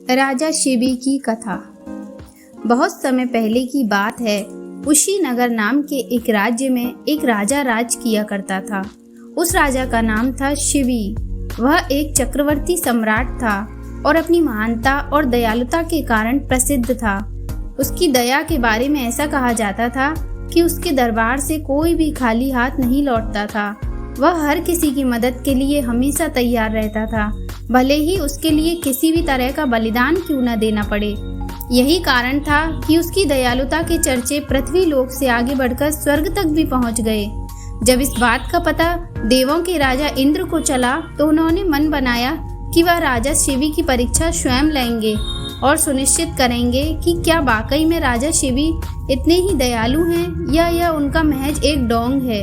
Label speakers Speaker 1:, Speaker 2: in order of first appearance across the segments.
Speaker 1: राजा शिबी की कथा। बहुत समय पहले की बात है। कुशीनगर नाम के एक राज्य में एक राजा राज किया करता था। उस राजा का नाम था शिबी। वह एक चक्रवर्ती सम्राट था और अपनी महानता और दयालुता के कारण प्रसिद्ध था। उसकी दया के बारे में ऐसा कहा जाता था कि उसके दरबार से कोई भी खाली हाथ नहीं लौटता था। वह हर किसी की मदद के लिए हमेशा तैयार रहता था, भले ही उसके लिए किसी भी तरह का बलिदान क्यों न देना पड़े। यही कारण था कि उसकी दयालुता के चर्चे पृथ्वी लोक से आगे बढ़कर स्वर्ग तक भी पहुंच गए। जब इस बात का पता देवों के राजा इंद्र को चला तो उन्होंने मन बनाया कि वह राजा शिबी की परीक्षा स्वयं लेंगे और सुनिश्चित करेंगे कि क्या वाकई में राजा शिबी इतने ही दयालु हैं या यह उनका महज एक ढोंग है।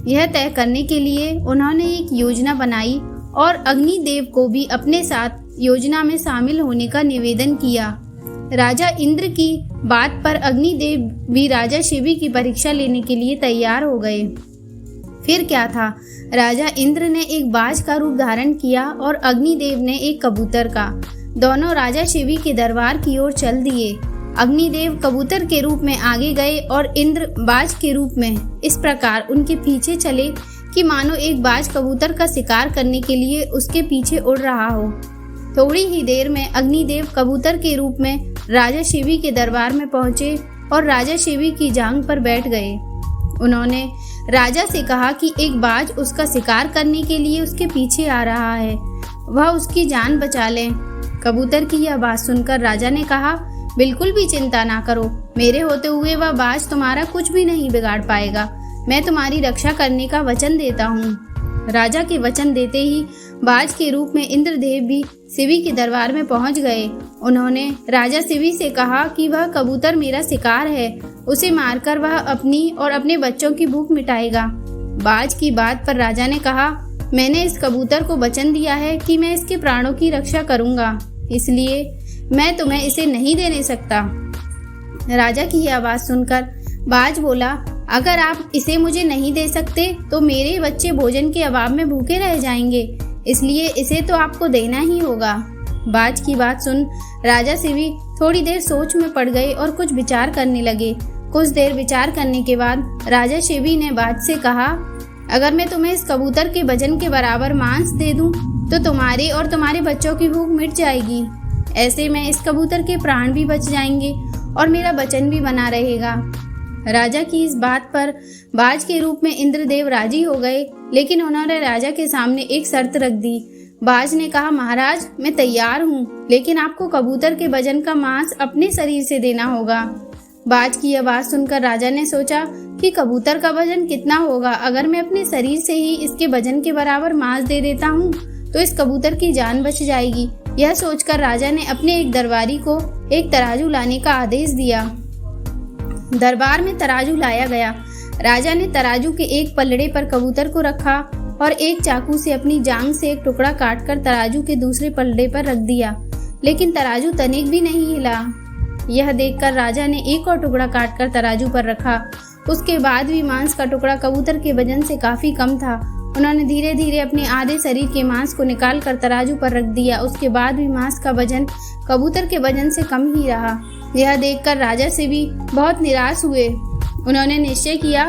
Speaker 1: यह तय करने के लिए उन्होंने एक योजना बनाई और अग्निदेव को भी अपने साथ योजना में शामिल होने का निवेदन किया। राजा इंद्र की बात पर अग्निदेव भी राजा शिबी की परीक्षा लेने के लिए तैयार हो गए। फिर क्या था, राजा इंद्र ने एक बाज का रूप धारण किया और अग्निदेव ने एक कबूतर का। दोनों राजा शिबी के दरबार की ओर चल दिए। अग्निदेव कबूतर के रूप में आगे गए और इंद्र बाज के रूप में इस प्रकार उनके पीछे चले कि मानो एक बाज कबूतर का शिकार करने के लिए उसके पीछे उड़ रहा हो। थोड़ी ही देर में अग्निदेव कबूतर के रूप में राजा शिबी के दरबार में पहुंचे और राजा शिबी की जांघ पर बैठ गए। उन्होंने राजा से कहा कि एक बाज उसका शिकार करने के लिए उसके पीछे आ रहा है, वह उसकी जान बचा ले। कबूतर की यह बात सुनकर राजा ने कहा, बिल्कुल भी चिंता ना करो, मेरे होते हुए वह बाज तुम्हारा कुछ भी नहीं बिगाड़ पाएगा। मैं तुम्हारी रक्षा करने का वचन देता हूँ। राजा के वचन देते ही बाज के रूप में इंद्रदेव भी शिबी के दरबार में पहुंच गए। उन्होंने राजा शिबी से कहा कि वह कबूतर मेरा शिकार है, उसे मारकर वह अपनी और अपने बच्चों की भूख मिटाएगा। बाज की बात पर राजा ने कहा, मैंने इस कबूतर को वचन दिया है कि मैं इसके प्राणों की रक्षा करूंगा, इसलिए मैं तुम्हें इसे नहीं देने सकता। राजा की यह आवाज़ सुनकर बाज बोला, अगर आप इसे मुझे नहीं दे सकते तो मेरे बच्चे भोजन के अभाव में भूखे रह जाएंगे, इसलिए इसे तो आपको देना ही होगा। बाज की बात सुन राजा शिबी थोड़ी देर सोच में पड़ गए और कुछ विचार करने लगे। कुछ देर विचार करने के बाद राजा शिबी ने बाज से कहा, अगर मैं तुम्हें इस कबूतर के वजन के बराबर मांस दे दूं तो तुम्हारे और तुम्हारे बच्चों की भूख मिट जाएगी। ऐसे में इस कबूतर के प्राण भी बच जाएंगे और मेरा वचन भी बना रहेगा। राजा की इस बात पर बाज के रूप में इंद्रदेव राजी हो गए, लेकिन उन्होंने राजा के सामने एक शर्त रख दी। बाज ने कहा, महाराज मैं तैयार हूँ, लेकिन आपको कबूतर के वजन का मांस अपने शरीर से देना होगा। बाज की यह बात सुनकर राजा ने सोचा कि कबूतर का वजन कितना होगा। अगर मैं अपने शरीर से ही इसके वजन के बराबर मांस दे देता हूँ तो इस कबूतर की जान बच जाएगी। यह सोचकर राजा ने अपने एक दरबारी को एक तराजू लाने का आदेश दिया। दरबार में तराजू लाया गया। राजा ने तराजू के एक पलड़े पर कबूतर को रखा और एक चाकू से अपनी जांघ से एक टुकड़ा काटकर तराजू के दूसरे पलड़े पर रख दिया, लेकिन तराजू तनिक भी नहीं हिला। यह देखकर राजा ने एक और टुकड़ा काटकर तराजू पर रखा। उसके बाद भी मांस का टुकड़ा कबूतर के वजन से काफी कम था। उन्होंने धीरे धीरे अपने आधे शरीर के मांस को निकालकर तराजू पर रख दिया। उसके बाद भी मांस का वजन कबूतर के वजन से कम ही रहा। यह देखकर राजा शिबी बहुत निराश हुए। उन्होंने निश्चय किया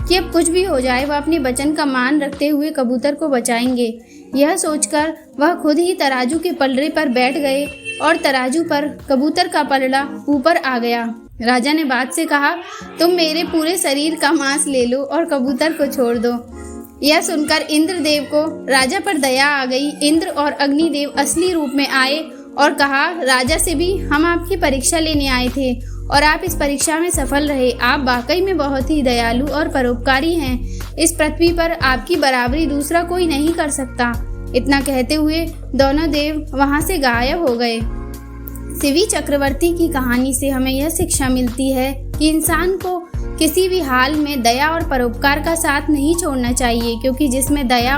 Speaker 1: कि अब कुछ भी हो जाए वह अपने वचन का मान रखते हुए कबूतर को बचाएंगे। यह सोचकर वह खुद ही तराजू के पलड़े पर बैठ गए और तराजू पर कबूतर का पलड़ा ऊपर आ गया। राजा ने बाज से कहा, तुम मेरे पूरे शरीर का मांस ले लो और कबूतर को छोड़ दो। यह सुनकर इंद्रदेव को राजा पर दया आ गई। इंद्र और अग्निदेव असली रूप में आए और कहा, राजा शिबी हम आपकी परीक्षा लेने आए थे और आप इस परीक्षा में सफल रहे। आप वाकई में बहुत ही दयालु और परोपकारी हैं। इस पृथ्वी पर आपकी बराबरी दूसरा कोई नहीं कर सकता। इतना कहते हुए दोनों देव वहां से गायब हो गए। शिबी चक्रवर्ती की कहानी से हमें यह शिक्षा मिलती है कि इंसान को किसी भी हाल में दया और परोपकार का साथ नहीं छोड़ना चाहिए, क्योंकि जिसमें दया